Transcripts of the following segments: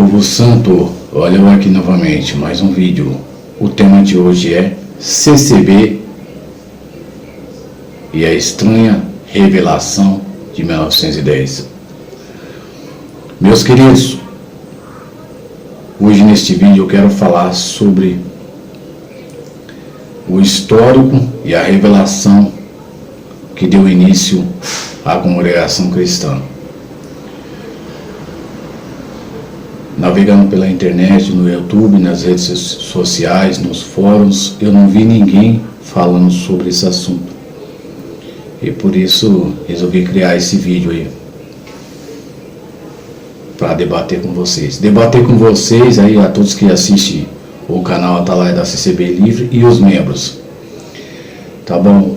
povo santo, olha eu aqui novamente, mais um vídeo. O tema de hoje é CCB e a estranha revelação de 1910. Meus queridos, hoje neste vídeo eu quero falar sobre o histórico e a revelação que deu início à congregação cristã. Navegando pela internet, no YouTube, nas redes sociais, nos fóruns, eu não vi ninguém falando sobre esse assunto. E por isso resolvi criar esse vídeo aí para debater com vocês. Debater com vocês aí, a todos que assistem o canal Atalaia da CCB Livre e os membros. Tá bom?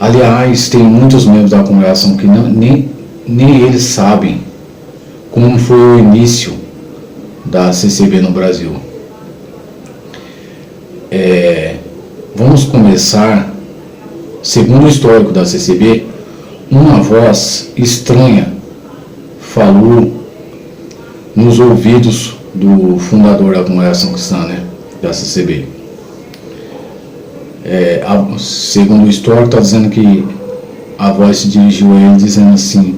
Aliás, tem muitos membros da congregação que nem eles sabem como foi o início da CCB no Brasil. Vamos começar. Segundo o histórico da CCB, uma voz estranha falou nos ouvidos do fundador da congregação cristã, da CCB. Segundo o histórico, está dizendo que a voz se dirigiu a ele dizendo assim: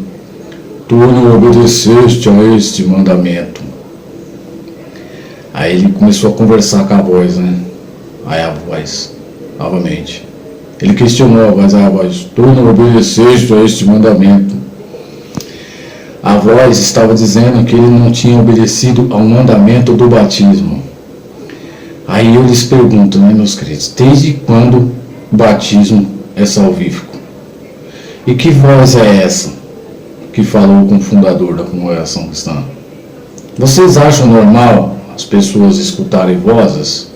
tu não obedeceste a este mandamento. Aí ele começou a conversar com a voz, Aí a voz, novamente, ele questionou a voz: tu não obedeceste a este mandamento. A voz estava dizendo que ele não tinha obedecido ao mandamento do batismo. Aí eu lhes pergunto, meus queridos, desde quando o batismo é salvífico? E que voz é essa que falou com o fundador da congregação cristã? Vocês acham normal as pessoas escutarem vozes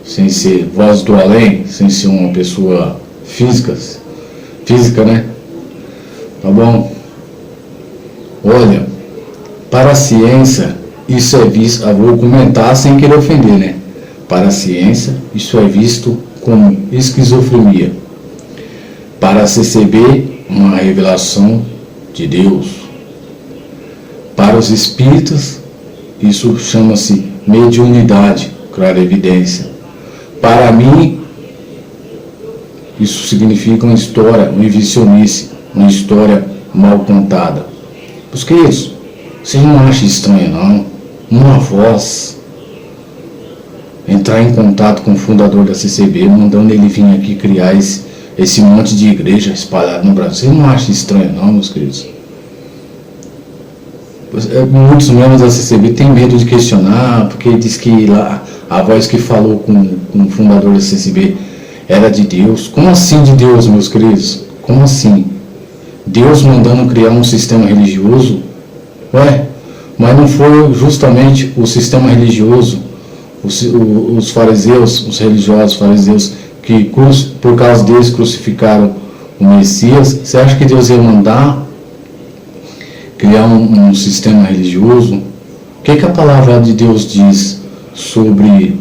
sem ser voz do além, sem ser uma pessoa física, Tá bom? Olha, para a ciência isso é visto, eu vou comentar sem querer ofender, Para a ciência isso é visto como esquizofrenia. Para a CCB, uma revelação de Deus. Para os espíritas, isso chama-se mediunidade, clarevidência. Para mim, isso significa uma história, uma invencionice, uma história mal contada. Por que isso? Vocês não acham estranho, não? Uma voz entrar em contato com o fundador da CCB, mandando ele vir aqui criar esse monte de igreja espalhado no Brasil. Vocês não acham estranho, não, meus queridos? Muitos membros da CCB têm medo de questionar, porque diz que lá a voz que falou com o fundador da CCB era de Deus. Como assim de Deus, meus queridos? Como assim? Deus mandando criar um sistema religioso? Mas não foi justamente o sistema religioso, os fariseus, os religiosos fariseus, que por causa deles crucificaram o Messias? Você acha que Deus ia mandar criar um sistema religioso? O que a palavra de Deus diz sobre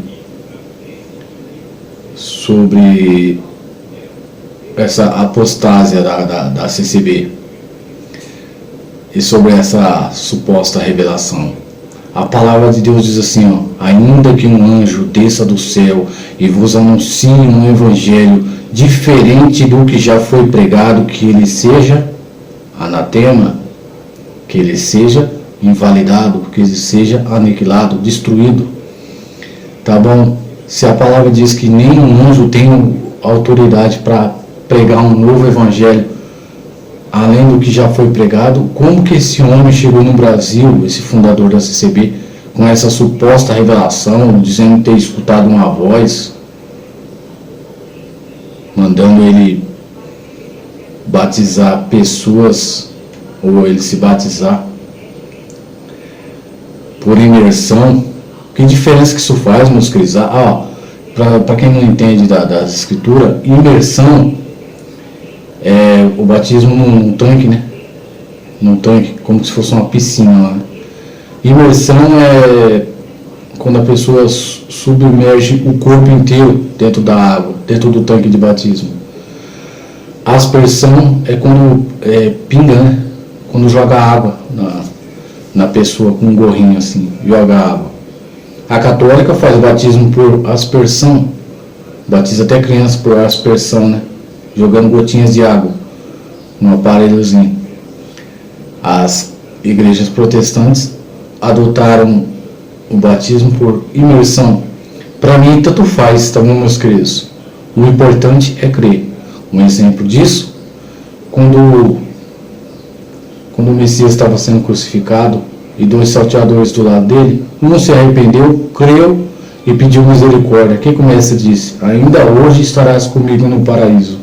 essa apostásia da CCB e sobre essa suposta revelação? A palavra de Deus diz assim, ainda que um anjo desça do céu e vos anuncie um evangelho diferente do que já foi pregado, que ele seja anatema, que ele seja invalidado, que ele seja aniquilado, destruído. Tá bom? Se a palavra diz que nenhum anjo tem autoridade para pregar um novo evangelho além do que já foi pregado, como que esse homem chegou no Brasil, esse fundador da CCB, com essa suposta revelação, dizendo ter escutado uma voz, mandando ele batizar pessoas, ou ele se batizar por imersão? Que diferença que isso faz, meus queridos? Para quem não entende das escrituras, imersão é o batismo num tanque, Num tanque, como se fosse uma piscina lá. Imersão é quando a pessoa submerge o corpo inteiro dentro da água, dentro do tanque de batismo. Aspersão é quando pinga, quando joga água na pessoa com um gorrinho assim, joga água. A católica faz o batismo por aspersão, batiza até criança por aspersão, né? Jogando gotinhas de água no aparelhozinho. As igrejas protestantes adotaram o batismo por imersão. Para mim, tanto faz, tá bom, meus queridos? O importante é crer. Um exemplo disso, quando o Messias estava sendo crucificado e 2 salteadores do lado dele, um se arrependeu, creu e pediu misericórdia. O que o mestre disse? Ainda hoje estarás comigo no paraíso.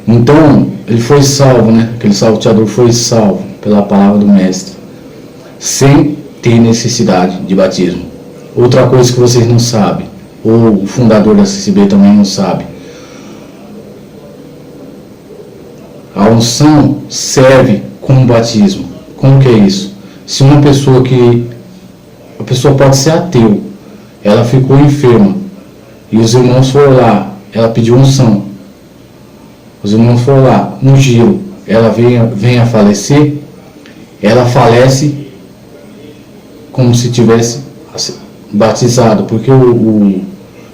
Então, ele foi salvo, né? Aquele salteador foi salvo pela palavra do mestre, sem ter necessidade de batismo. Outra coisa que vocês não sabem, ou o fundador da CCB também não sabe, a unção serve como batismo. Como que é isso? Se uma pessoa a pessoa pode ser ateu, ela ficou enferma e os irmãos foram lá, ela pediu unção, os irmãos foram lá, ungiram, ela vem a falecer, ela falece como se tivesse batizado, porque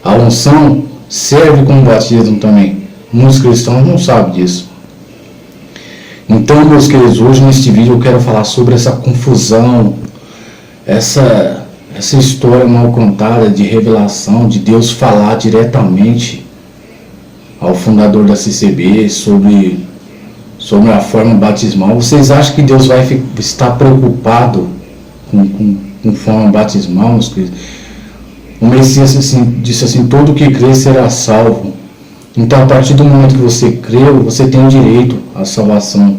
a unção serve como batismo também. Muitos cristãos não sabem disso. Então, meus queridos, hoje neste vídeo eu quero falar sobre essa confusão, essa história mal contada de revelação, de Deus falar diretamente ao fundador da CCB sobre a forma batismal. Vocês acham que Deus vai estar preocupado com forma batismal, meus queridos? O Messias disse assim: todo que crê será salvo. Então, a partir do momento que você creu, você tem o direito à salvação.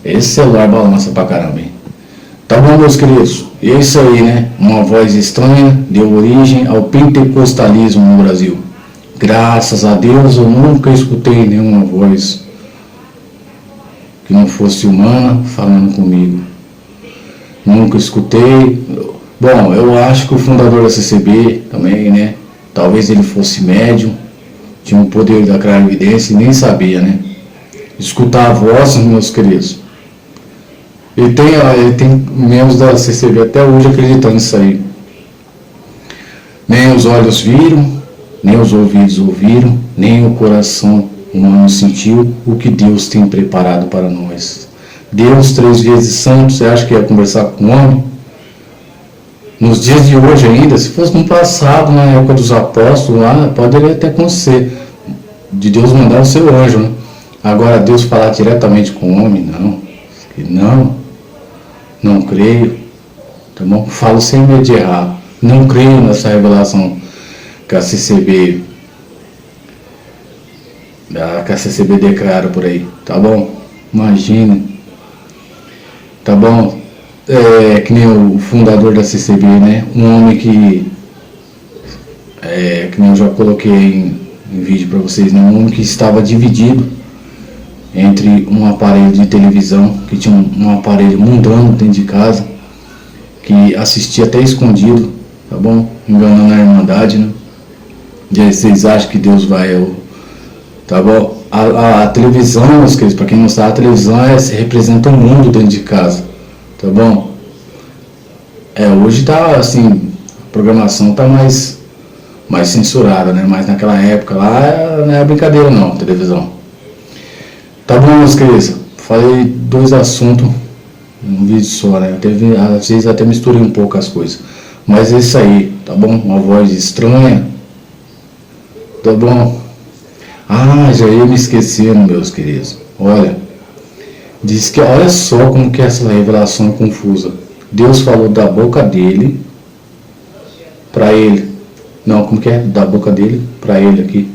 Esse celular balança pra caramba, hein? Tá bom, meus queridos? E é isso aí, né? Uma voz estranha deu origem ao pentecostalismo no Brasil. Graças a Deus eu nunca escutei nenhuma voz que não fosse humana falando comigo. Nunca escutei. Bom, eu acho que o fundador da CCB também, né? Talvez ele fosse médium, tinha um poder da clarividência e nem sabia, né? Escutar a voz, meus queridos. Ele tem membros da CCB até hoje acreditando nisso aí. Nem os olhos viram, nem os ouvidos ouviram, nem o coração humano sentiu o que Deus tem preparado para nós. Deus 3 vezes santo, você acha que ia conversar com o homem? Nos dias de hoje ainda, se fosse no passado, na época dos apóstolos, lá, poderia até acontecer, de Deus mandar o seu anjo, né? Agora, Deus falar diretamente com o homem, não creio, tá bom? Falo sem medo de errar, não creio nessa revelação que a CCB declara por aí, tá bom? Imagina, tá bom? Que nem o fundador da CCB, né? Um homem que nem eu já coloquei em vídeo para vocês, né? Um homem que estava dividido entre um aparelho de televisão, que tinha um aparelho mundano dentro de casa, que assistia até escondido, tá bom? Enganando a Irmandade, né? E aí vocês acham que Deus vai... Tá bom? A televisão, meus queridos, para quem não sabe, a televisão representa o mundo dentro de casa. Tá bom? Hoje tá assim, a programação tá mais censurada, né? Mas naquela época lá não é brincadeira não, televisão. Tá bom, meus queridos? Falei 2 assuntos num vídeo só, né? Às vezes até misturei um pouco as coisas. Mas é isso aí, tá bom? Uma voz estranha. Tá bom? Já ia me esquecendo, meus queridos. Olha. Diz que, olha só como que essa revelação é confusa. Deus falou da boca dele para ele. Não, como que é? Da boca dele para ele aqui.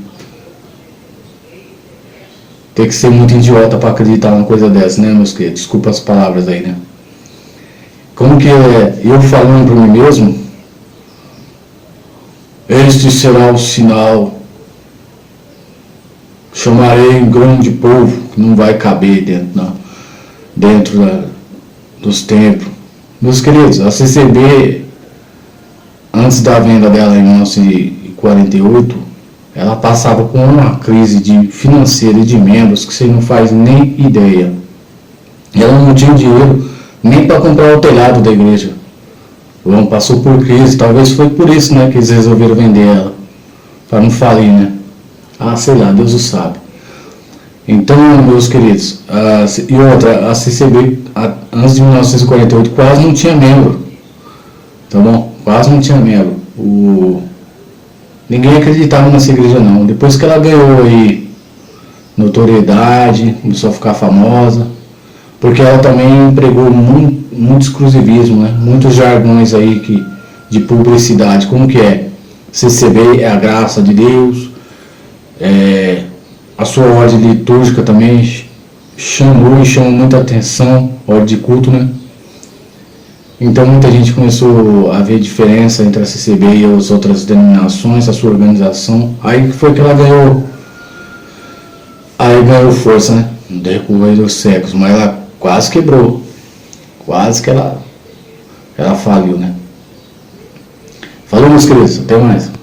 Tem que ser muito idiota para acreditar numa coisa dessa, né, meus queridos? Desculpa as palavras aí, né? Como que é eu falando para mim mesmo? Este será o sinal. Chamarei um grande povo que não vai caber dentro dos templos. Meus queridos, a CCB, antes da venda dela em 1948, ela passava por uma crise financeira e de membros que você não faz nem ideia. Ela não tinha dinheiro nem para comprar o telhado da igreja. O homem passou por crise, talvez foi por isso, né, que eles resolveram vender ela, para não falir, né? Ah, sei lá, Deus o sabe. Então, meus queridos, e outra, a CCB, antes de 1948, quase não tinha membro, tá bom? Quase não tinha membro. Ninguém acreditava nessa igreja, não. Depois que ela ganhou aí notoriedade, começou a ficar famosa, porque ela também empregou muito exclusivismo, né? Muitos jargões aí de publicidade, como que é? CCB é a graça de Deus, a sua ordem litúrgica também chamou e chama muita atenção, ordem de culto, né? Então muita gente começou a ver diferença entre a CCB e as outras denominações, a sua organização. Aí foi que ela ganhou força, né? No decorrer dos séculos, mas ela quase quebrou, quase que ela faliu, né? Falou, meus queridos, até mais.